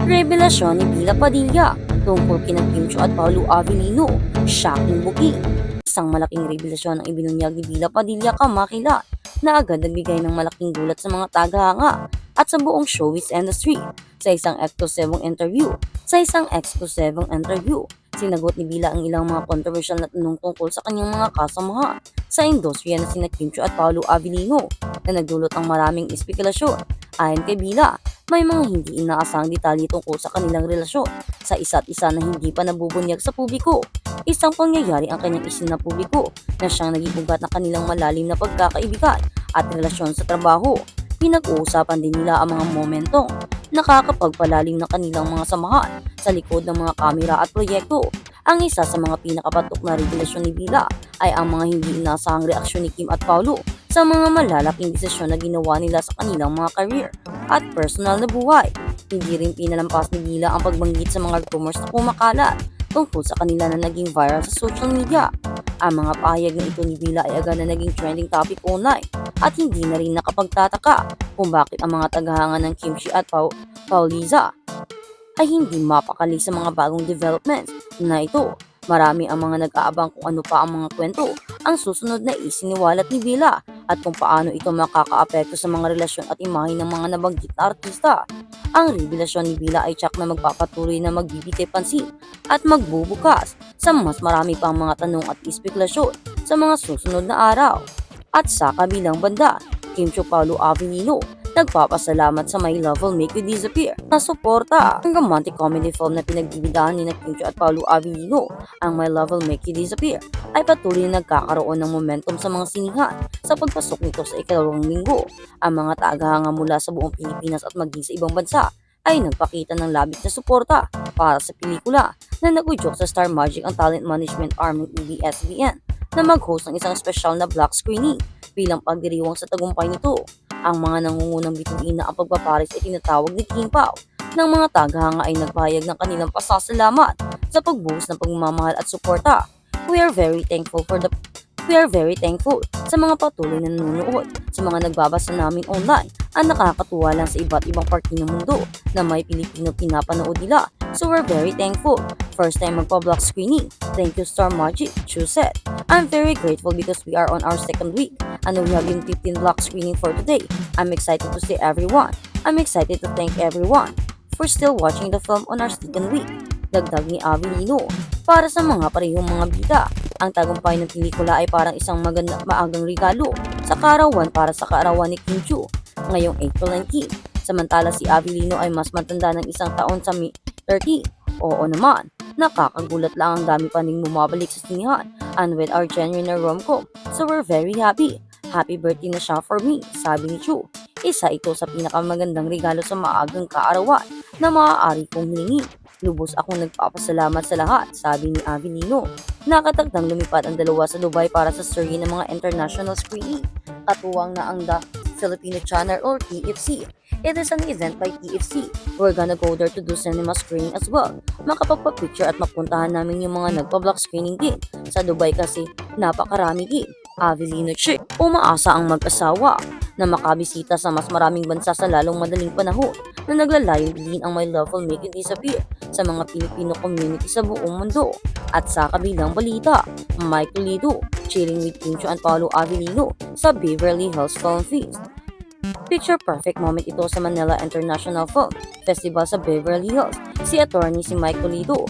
Revelasyon ni Bila Padilla tungkol kina Kim Chiu at Paolo Avellino, shocking booking. Isang malaking revelasyon ang ibinunyag ni Bila Padilla kamakailan na agad nagbigay ng malaking gulat sa mga tagahanga at sa buong showbiz industry. Sa isang eksklusibong interview, sinagot ni Bila ang ilang mga kontrobersyal na tanong tungkol sa kanyang mga kasamahan sa industriya na sina Kim Chiu at Paolo Avellino na nagdulot ng maraming espekulasyon. Ayon kay Bila, may mga hindi inaasahang detalye tungkol sa kanilang relasyon sa isa't isa na hindi pa nabubunyag sa publiko. Isang pangyayari ang kanyang isinapubliko na siyang naging ugat ng kanilang malalim na pagkakaibigan at relasyon sa trabaho. Pinag-uusapan din nila ang mga momentong nakakapagpalalim ng kanilang mga samahan sa likod ng mga kamera at proyekto. Ang isa sa mga pinakapatok na revelasyon ni Bila ay ang mga hindi inaasahang reaksyon ni Kim at Paolo sa mga malalaking desisyon na ginawa nila sa kanilang mga career at personal na buhay. Hindi rin pinalampas ni Bila ang pagbanggit sa mga rumors na kumakalat tungkol sa kanila na naging viral sa social media. Ang mga pahayag na ito ni Bila ay agad na naging trending topic online at hindi na rin nakapagtataka kung bakit ang mga tagahanga ng Kimchi at Pauliza ay hindi mapakali sa mga bagong developments na ito. Marami ang mga nag-aabang kung ano pa ang mga kwento ang susunod na isiniwalat ni Bila at kung paano ito makakaapekto sa mga relasyon at imahe ng mga nabanggit na artista. Ang revelasyon ni Bila ay tsak na magpapatuloy na magbibigay pansin at magbubukas sa mas marami pang mga tanong at espekulasyon sa mga susunod na araw. At sa kabilang banda, Kim Chiu Paolo Avellino nagpapasalamat sa My Love Will Make You Disappear na suporta. Ang romantic comedy film na pinagbibidahan ni Kim Chiu at Paolo Avellino, ang My Love Will Make You Disappear, ay patuloy na nagkakaroon ng momentum sa mga sinihan sa pagpasok nito sa ikalawang linggo. Ang mga tagahanga mula sa buong Pilipinas at maging sa ibang bansa ay nagpakita ng labis na suporta para sa pelikula na nag-udyok sa Star Magic ang talent management arm ng ABS-CBN na mag-host ng isang special na block screening bilang pagdiriwang sa tagumpay nito. Ang mga nangungunang bituin na ang pagpaparis ay tinatawag ni King Pao ng mga tagahanga ay nagpahayag ng kanilang pasasalamat sa pagbuhos ng pagmamahal at suporta. We are very thankful sa mga patuloy na nanonood, sa mga nagbabasa namin online. Ang nakakatuwa lang sa iba't ibang parte ng mundo na may Pilipino pinapanood nila. So we're very thankful. First time magpa-block screening. Thank you Star Magic, Chu said. I'm very grateful because we are on our second week and we have yung 15 block screening for today. I'm excited to see everyone. I'm excited to thank everyone for still watching the film on our second week. Dagdag ni Avellino. Para sa mga parehong mga bida, ang tagumpay ng pelikula ay parang isang maagang regalo sa kaarawan para sa kaarawan ni Kim Chiu ngayong April 19. Samantala si Avellino ay mas matanda ng isang taon sa May 13. Oo naman, nakakagulat lang ang dami pa ning bumabalik sa sinihan and with our genuine rom-com. So we're very happy. Happy birthday na siya for me, sabi ni Chiu. Isa ito sa pinakamagandang regalo sa maagang kaarawan na maaari kong hiningi. Lubos akong nagpapasalamat sa lahat, sabi ni Avellino. Nakatagdang lumipad ang dalawa sa Dubai para sa series ng mga international screening. Katuwang na ang The Filipino Channel or TFC. It is an event by TFC. We're gonna go there to do cinema screening as well. Makapagpa-picture at mapuntahan namin yung mga nagpa-block screening din. Sa Dubai kasi napakarami din. Avellino Chick. Umaasa ang mag-asawa na makabisita sa mas maraming bansa sa lalong madaling panahon na naglalayong din ang My Love Will Make You Disappear sa mga Filipino community sa buong mundo. At sa kabilang balita, Michael Lido chilling with Kim Chiu and Paolo Avellino sa Beverly Hills Film Fest. Picture perfect moment ito sa Manila International Film Festival sa Beverly Hills. Si attorney si Michael Lido,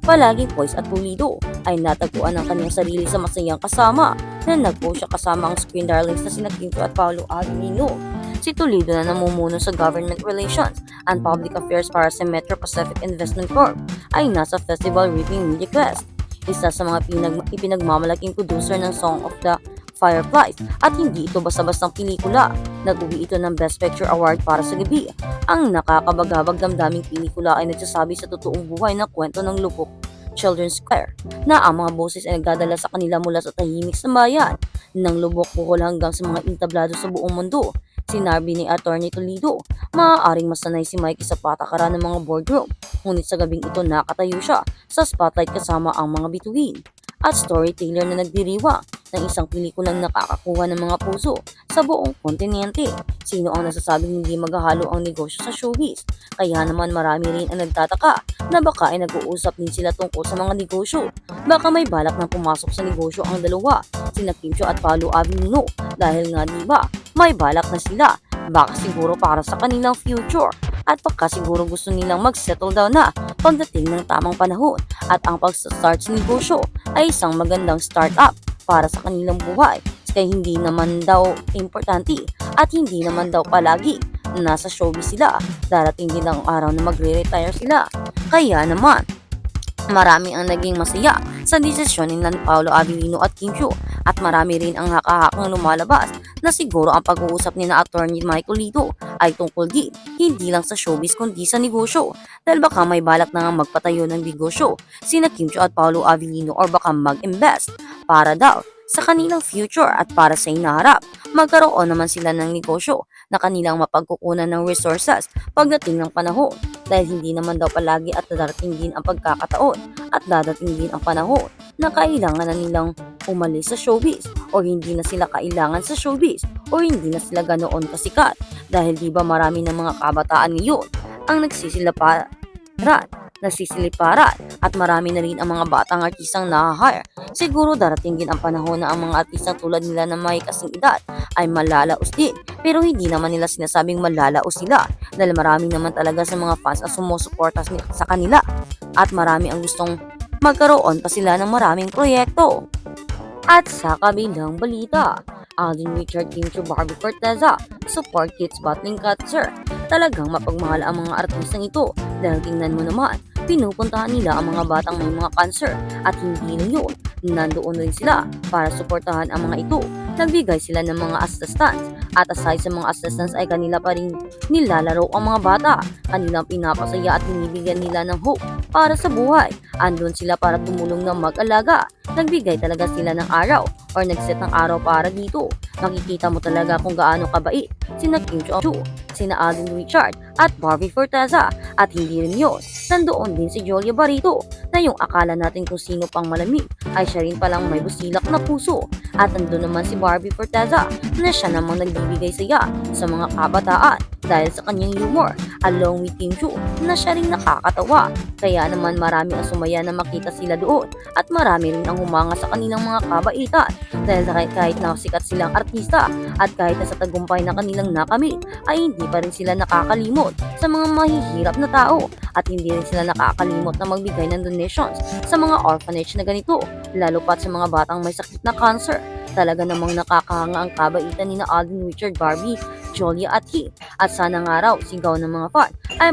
palaging poise at pulido, ay natagpuan ng kanyang sarili sa masayang kasama na nagpo siya kasama ang screen darlings na sina Kim Chiu at Paolo Avellino. Si Toledo na namumuno sa Government Relations and Public Affairs para sa Metro Pacific Investment Corp ay nasa festival reaping media quest. Isa sa mga ipinagmamalaking producer ng Song of the Fireflies at hindi ito basta-bastang pelikula. Nag-uwi ito ng Best Picture Award para sa gabi. Ang nakakabagabag damdaming pelikula ay nagsasabi sa totoong buhay na kwento ng lubok Children's Square na ang mga boses ay nagdadala sa kanila mula sa tahimik sa bayan ng Lubok Bohol hanggang sa mga entablado sa buong mundo. Sinabi ni Attorney Toledo, maaaring masanay si Mikey sa patakaran ng mga boardroom, ngunit sa gabing ito nakatayo siya sa spotlight kasama ang mga bituin. at storyteller na nagdiriwang ng isang pelikulang nakakakuha ng mga puso sa buong kontinente. Sino ang nasasabing hindi maghahalo ang negosyo sa showbiz? Kaya naman marami rin ang nagtataka na baka ay nag-uusap din sila tungkol sa mga negosyo. Baka may balak na pumasok sa negosyo ang dalawa, sina Kim Chiu at Paolo Avellino, dahil nga diba may balak na sila. Baka siguro para sa kanilang future at baka siguro gusto nilang mag-settle down na pagdating ng tamang panahon at ang pag-start sa negosyo ay isang magandang start-up para sa kanilang buhay. Kaya hindi naman daw importante at hindi naman daw palagi na nasa showbiz sila. Darating din ang araw na magre-retire sila. Kaya naman, marami ang naging masaya sa desisyon ni Paolo Avellino at Kim Chiu at marami rin ang haka-hakang lumalabas na siguro ang pag-uusap ni na attorney Michael Lito ay tungkol din hindi lang sa showbiz kundi sa negosyo dahil baka may balak na nga magpatayo ng negosyo sina Kim Chiu at Paolo Avellino or baka mag-invest para daw sa kanilang future at para sa inaharap. Magkaroon naman sila ng negosyo na kanilang mapagkukunan ng resources pagdating ng panahon dahil hindi naman daw palagi at darating din ang pagkakataon at dadating din ang panahon na kailangan na nilang umalis sa showbiz o hindi na sila kailangan sa showbiz o hindi na sila ganoon kasikat dahil diba marami ng mga kabataan ngayon ang nagsisiliparan at marami na rin ang mga batang artistang na-hire. Siguro darating din ang panahon na ang mga artistang tulad nila na may kasing edad ay malalaos din. Pero hindi naman nila sinasabing malalaos sila dahil marami naman talaga sa mga fans ang sumusuporta sa kanila at marami ang gustong magkaroon pa sila ng maraming proyekto. At sa kabilang balita, Alden Richard, Kim Chiu, Barbie Forteza, support kids battling cancer. Talagang mapagmahal ang mga artistang ito dahil tingnan mo naman, pinupuntahan nila ang mga batang may mga cancer at hindi lang yun, nandoon rin sila para suportahan ang mga ito. Nagbigay sila ng mga assistance at aside sa mga assistance ay kanila pa rin nilalaro ang mga bata. Kanilang pinapasaya at binibigyan nila ng hope para sa buhay. Andun sila para tumulong na mag-alaga. Nagbigay talaga sila ng araw or nagset ng araw para dito. Makikita mo talaga kung gaano kabait sina Kim Chiu, sina Alden Richard at Barbie Forteza at hindi rin yun. Nandoon din si Jolia Barito na yung akala natin kung sino pang malamig ay siya rin palang may busilak na puso. At andun naman si Barbie Forteza na siya namang nagbibigay saya sa mga kabataan dahil sa kanyang humor along with Kim Chiu na siya rin nakakatawa. Kaya naman marami ang sumaya na makita sila doon at marami rin ang humanga sa kanilang mga kabaitan dahil kahit na sikat silang artista at kahit na sa tagumpay na kanilang nakamit ay hindi pa rin sila nakakalimot sa mga mahihirap na tao at hindi rin sila nakakalimot na magbigay ng donations sa mga orphanage na ganito lalo pat sa mga batang may sakit na cancer. Talaga namang nakakahanga ang kabaitan ni na Alden Richard, Barbie, Jolia at Kim at sana nga raw sigaw ng mga fan ay